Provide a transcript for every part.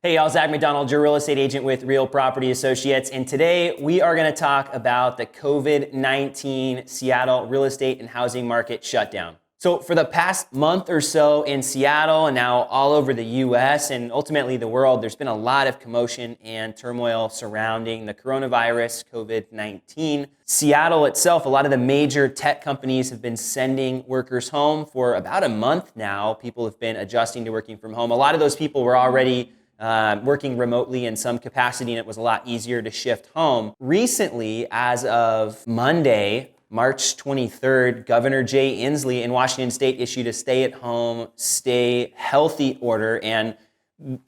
Hey y'all, Zach McDonald, your real estate agent with Real Property Associates. And today we are going to talk about the COVID-19 Seattle real estate and housing market shutdown. So for the past month or so in Seattle and now all over the US and ultimately the world, there's been a lot of commotion and turmoil surrounding the coronavirus, COVID-19. Seattle itself, a lot of the major tech companies have been sending workers home for about a month now. People have been adjusting to working from home. A lot of those people were already working remotely in some capacity, and it was a lot easier to shift home. Recently, as of Monday, March 23rd, Governor Jay Inslee in Washington State issued a stay-at-home, stay healthy order. And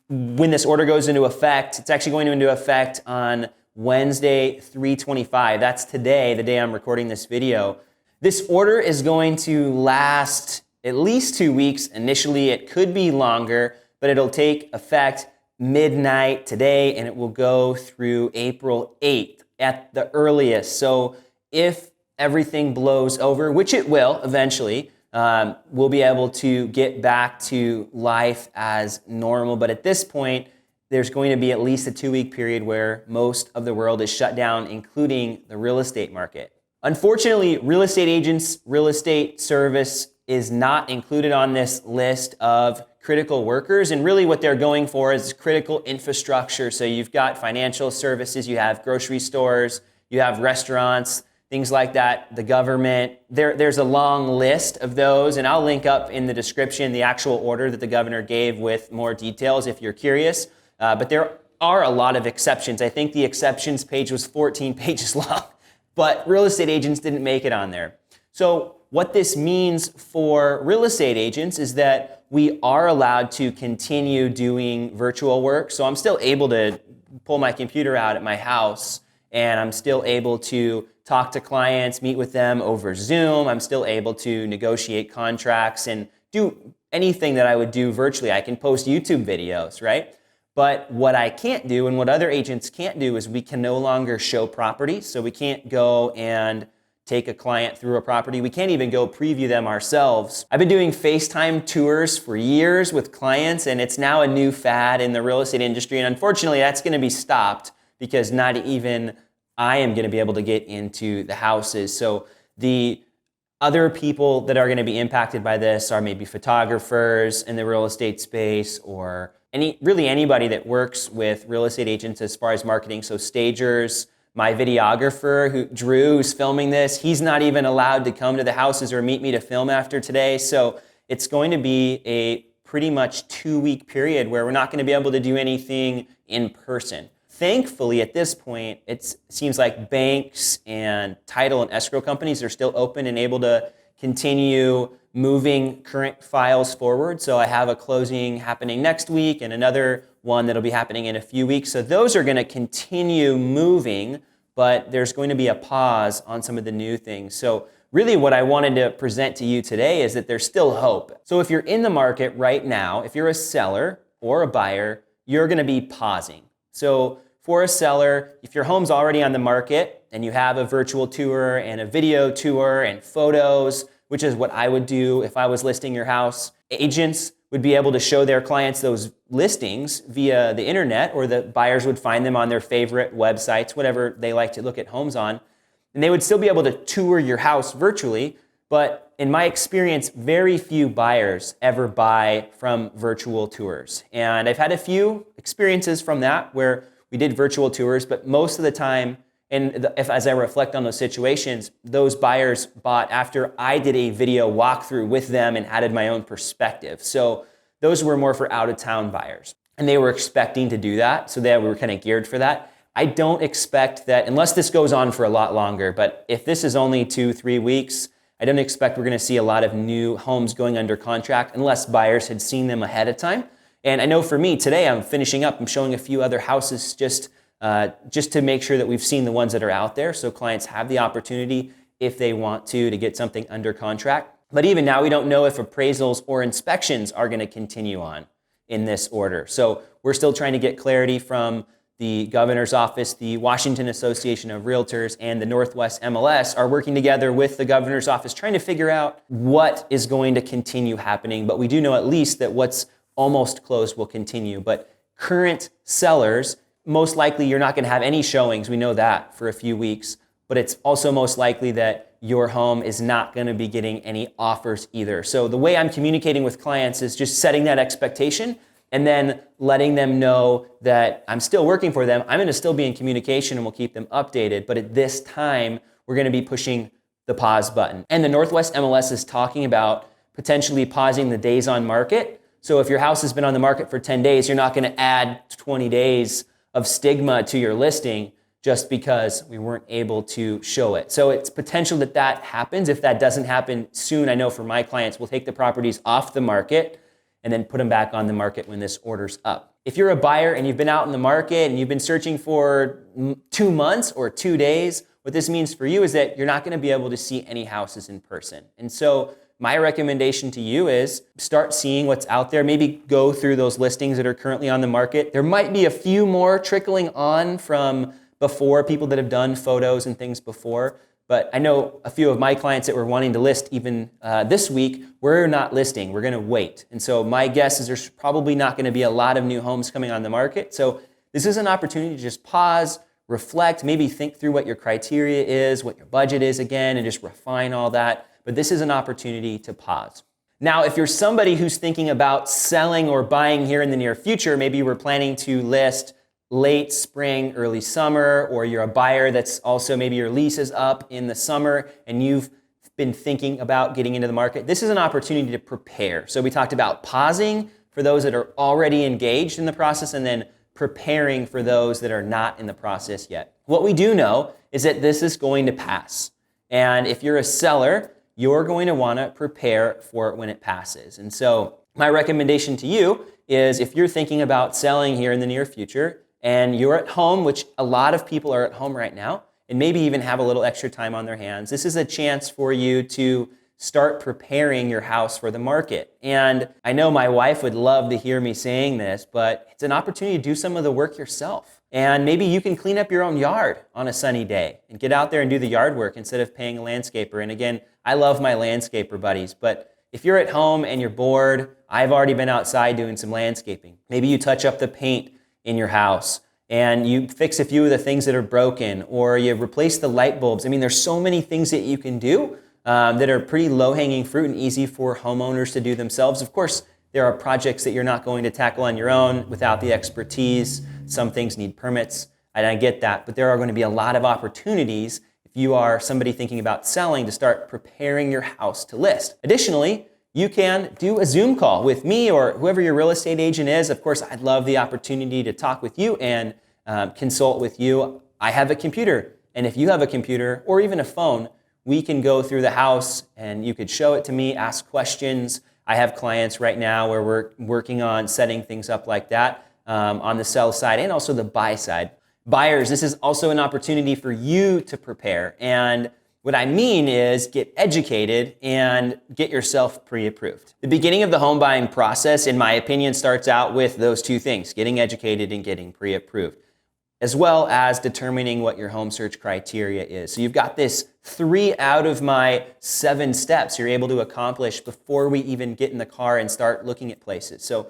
when this order goes into effect, it's actually going into effect on Wednesday, 3/25. That's today, the day I'm recording this video. This order is going to last at least 2 weeks. Initially, it could be longer, but it'll take effect midnight today, and it will go through April 8th at the earliest. So if everything blows over, which it will eventually, we'll be able to get back to life as normal. But at this point, there's going to be at least a 2-week period where most of the world is shut down, including the real estate market. Unfortunately, real estate agents, real estate service is not included on this list of critical workers. And really what they're going for is critical infrastructure. So you've got financial services, you have grocery stores, you have restaurants, things like that, the government. There's a long list of those, and I'll link up in the description the actual order that the governor gave with more details if you're curious. But there are a lot of exceptions. I think the exceptions page was 14 pages long, but real estate agents didn't make it on there. So what this means for real estate agents is that we are allowed to continue doing virtual work. So I'm still able to pull my computer out at my house, and I'm still able to talk to clients, meet with them over Zoom. I'm still able to negotiate contracts and do anything that I would do virtually. I can post YouTube videos, right? But what I can't do and what other agents can't do is we can no longer show properties. So we can't go and take a client through a property. We can't even go preview them ourselves. I've been doing FaceTime tours for years with clients, and it's now a new fad in the real estate industry. And unfortunately, that's going to be stopped because not even I am going to be able to get into the houses. So the other people that are going to be impacted by this are maybe photographers in the real estate space, or really anybody that works with real estate agents as far as marketing. So stagers, my videographer, Drew, who's filming this, he's not even allowed to come to the houses or meet me to film after today. So it's going to be a pretty much 2-week period where we're not going to be able to do anything in person. Thankfully, at this point, it seems like banks and title and escrow companies are still open and able to continue moving current files forward. So I have a closing happening next week and another one that'll be happening in a few weeks. So those are going to continue moving, but there's going to be a pause on some of the new things. So really what I wanted to present to you today is that there's still hope. So if you're in the market right now, if you're a seller or a buyer, you're going to be pausing. So for a seller, if your home's already on the market and you have a virtual tour and a video tour and photos, which is what I would do if I was listing your house, agents would be able to show their clients those listings via the internet, or the buyers would find them on their favorite websites, whatever they like to look at homes on. And they would still be able to tour your house virtually. But in my experience, very few buyers ever buy from virtual tours. And I've had a few experiences from that where we did virtual tours, but most of the time, and as I reflect on those situations, those buyers bought after I did a video walkthrough with them and added my own perspective. So those were more for out-of-town buyers. And they were expecting to do that, so we were kind of geared for that. I don't expect that, unless this goes on for a lot longer, but if this is only 2-3 weeks, I don't expect we're going to see a lot of new homes going under contract unless buyers had seen them ahead of time. And I know for me, today I'm finishing up, I'm showing a few other houses just to make sure that we've seen the ones that are out there, so clients have the opportunity, if they want to get something under contract. But even now, we don't know if appraisals or inspections are going to continue on in this order. So we're still trying to get clarity from the governor's office. The Washington Association of Realtors and the Northwest MLS are working together with the governor's office, trying to figure out what is going to continue happening. But we do know at least that what's almost closed will continue. But current sellers, most likely you're not going to have any showings. We know that for a few weeks, but it's also most likely that your home is not going to be getting any offers either. So the way I'm communicating with clients is just setting that expectation and then letting them know that I'm still working for them. I'm going to still be in communication and we'll keep them updated. But at this time, we're going to be pushing the pause button. And the Northwest MLS is talking about potentially pausing the days on market. So if your house has been on the market for 10 days, you're not going to add 20 days of stigma to your listing just because we weren't able to show it. So it's potential that that happens. If that doesn't happen soon, I know for my clients, we'll take the properties off the market and then put them back on the market when this order's up. If you're a buyer and you've been out in the market and you've been searching for 2 months or 2 days, what this means for you is that you're not going to be able to see any houses in person. And so my recommendation to you is start seeing what's out there. Maybe go through those listings that are currently on the market. There might be a few more trickling on from before, people that have done photos and things before. But I know a few of my clients that were wanting to list even this week, we're not listing, we're gonna wait. And so my guess is there's probably not gonna be a lot of new homes coming on the market. So this is an opportunity to just pause, reflect, maybe think through what your criteria is, what your budget is again, and just refine all that. But this is an opportunity to pause. Now, if you're somebody who's thinking about selling or buying here in the near future, maybe you were planning to list late spring, early summer, or you're a buyer that's also maybe your lease is up in the summer and you've been thinking about getting into the market, this is an opportunity to prepare. So we talked about pausing for those that are already engaged in the process and then preparing for those that are not in the process yet. What we do know is that this is going to pass. And if you're a seller, you're going to want to prepare for it when it passes. And so my recommendation to you is if you're thinking about selling here in the near future and you're at home, which a lot of people are at home right now, and maybe even have a little extra time on their hands, this is a chance for you to start preparing your house for the market. And I know my wife would love to hear me saying this, but it's an opportunity to do some of the work yourself. And maybe you can clean up your own yard on a sunny day and get out there and do the yard work instead of paying a landscaper. And again, I love my landscaper buddies, but if you're at home and you're bored, I've already been outside doing some landscaping. Maybe you touch up the paint in your house and you fix a few of the things that are broken, or you replace the light bulbs. I mean, there's so many things that you can do that are pretty low-hanging fruit and easy for homeowners to do themselves. Of course, there are projects that you're not going to tackle on your own without the expertise. Some things need permits, and I get that, but there are going to be a lot of opportunities if you are somebody thinking about selling to start preparing your house to list. Additionally, you can do a Zoom call with me or whoever your real estate agent is. Of course, I'd love the opportunity to talk with you and consult with you. I have a computer, and if you have a computer or even a phone, we can go through the house and you could show it to me, ask questions. I have clients right now where we're working on setting things up like that on the sell side and also the buy side. Buyers, this is also an opportunity for you to prepare. And what I mean is get educated and get yourself pre-approved. The beginning of the home buying process, in my opinion, starts out with those two things, getting educated and getting pre-approved, as well as determining what your home search criteria is. So you've got this 3 out of my 7 steps you're able to accomplish before we even get in the car and start looking at places. So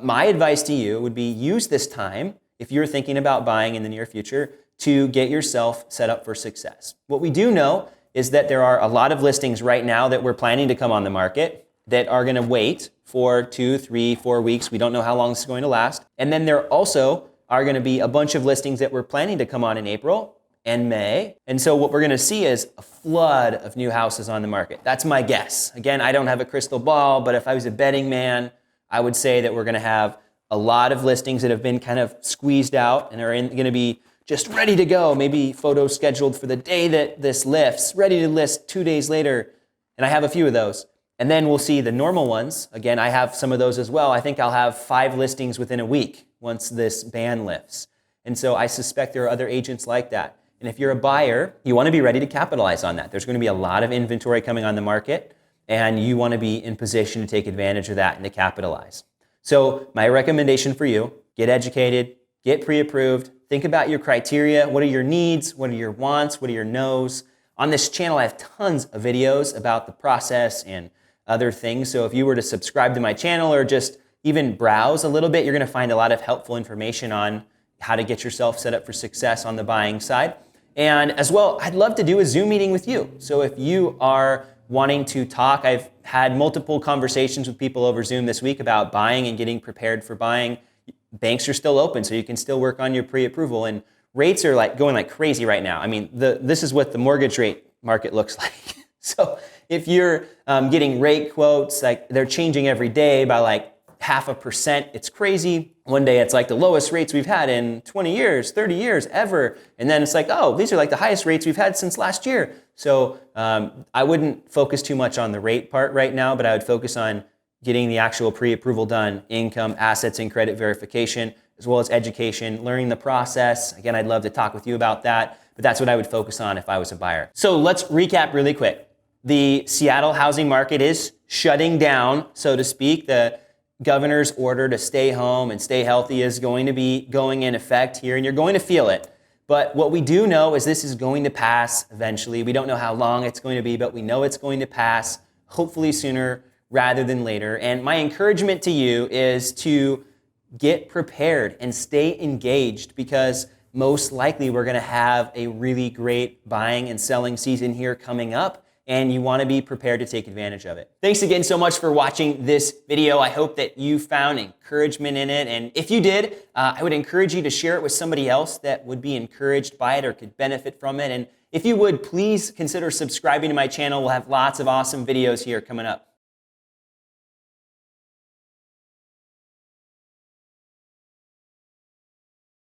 my advice to you would be use this time, if you're thinking about buying in the near future, to get yourself set up for success. What we do know is that there are a lot of listings right now that we're planning to come on the market that are going to wait for 2, 3, 4 weeks. We don't know how long this is going to last. And then there also are going to be a bunch of listings that we're planning to come on in April and May. And so what we're going to see is a flood of new houses on the market. That's my guess. Again, I don't have a crystal ball, but if I was a betting man, I would say that we're going to have a lot of listings that have been kind of squeezed out and are going to be just ready to go. Maybe photos scheduled for the day that this lifts, ready to list 2 days later. And I have a few of those. And then we'll see the normal ones. Again, I have some of those as well. I think I'll have 5 listings within a week once this ban lifts. And so I suspect there are other agents like that. And if you're a buyer, you want to be ready to capitalize on that. There's going to be a lot of inventory coming on the market, and you want to be in position to take advantage of that and to capitalize. So my recommendation for you, get educated, get pre-approved, think about your criteria. What are your needs? What are your wants? What are your no's? On this channel, I have tons of videos about the process and other things. So if you were to subscribe to my channel or just even browse a little bit, you're going to find a lot of helpful information on how to get yourself set up for success on the buying side. And as well, I'd love to do a Zoom meeting with you. So if you are wanting to talk, I've had multiple conversations with people over Zoom this week about buying and getting prepared for buying. Banks are still open, so you can still work on your pre-approval. And rates are going like crazy right now. I mean, this is what the mortgage rate market looks like. So if you're getting rate quotes, like they're changing every day by like 0.5%, it's crazy. One day it's like the lowest rates we've had in 20 years, 30 years, ever. And then it's like, oh, these are like the highest rates we've had since last year. So I wouldn't focus too much on the rate part right now, but I would focus on getting the actual pre-approval done, income, assets, and credit verification, as well as education, learning the process. Again, I'd love to talk with you about that, but that's what I would focus on if I was a buyer. So let's recap really quick. The Seattle housing market is shutting down, so to speak. The governor's order to stay home and stay healthy is going to be going in effect here, and you're going to feel it. But what we do know is this is going to pass eventually. We don't know how long it's going to be, but we know it's going to pass, hopefully sooner rather than later. And my encouragement to you is to get prepared and stay engaged, because most likely we're going to have a really great buying and selling season here coming up, and you want to be prepared to take advantage of it. Thanks again so much for watching this video. I hope that you found encouragement in it. And if you did, I would encourage you to share it with somebody else that would be encouraged by it or could benefit from it. And if you would, please consider subscribing to my channel. We'll have lots of awesome videos here coming up.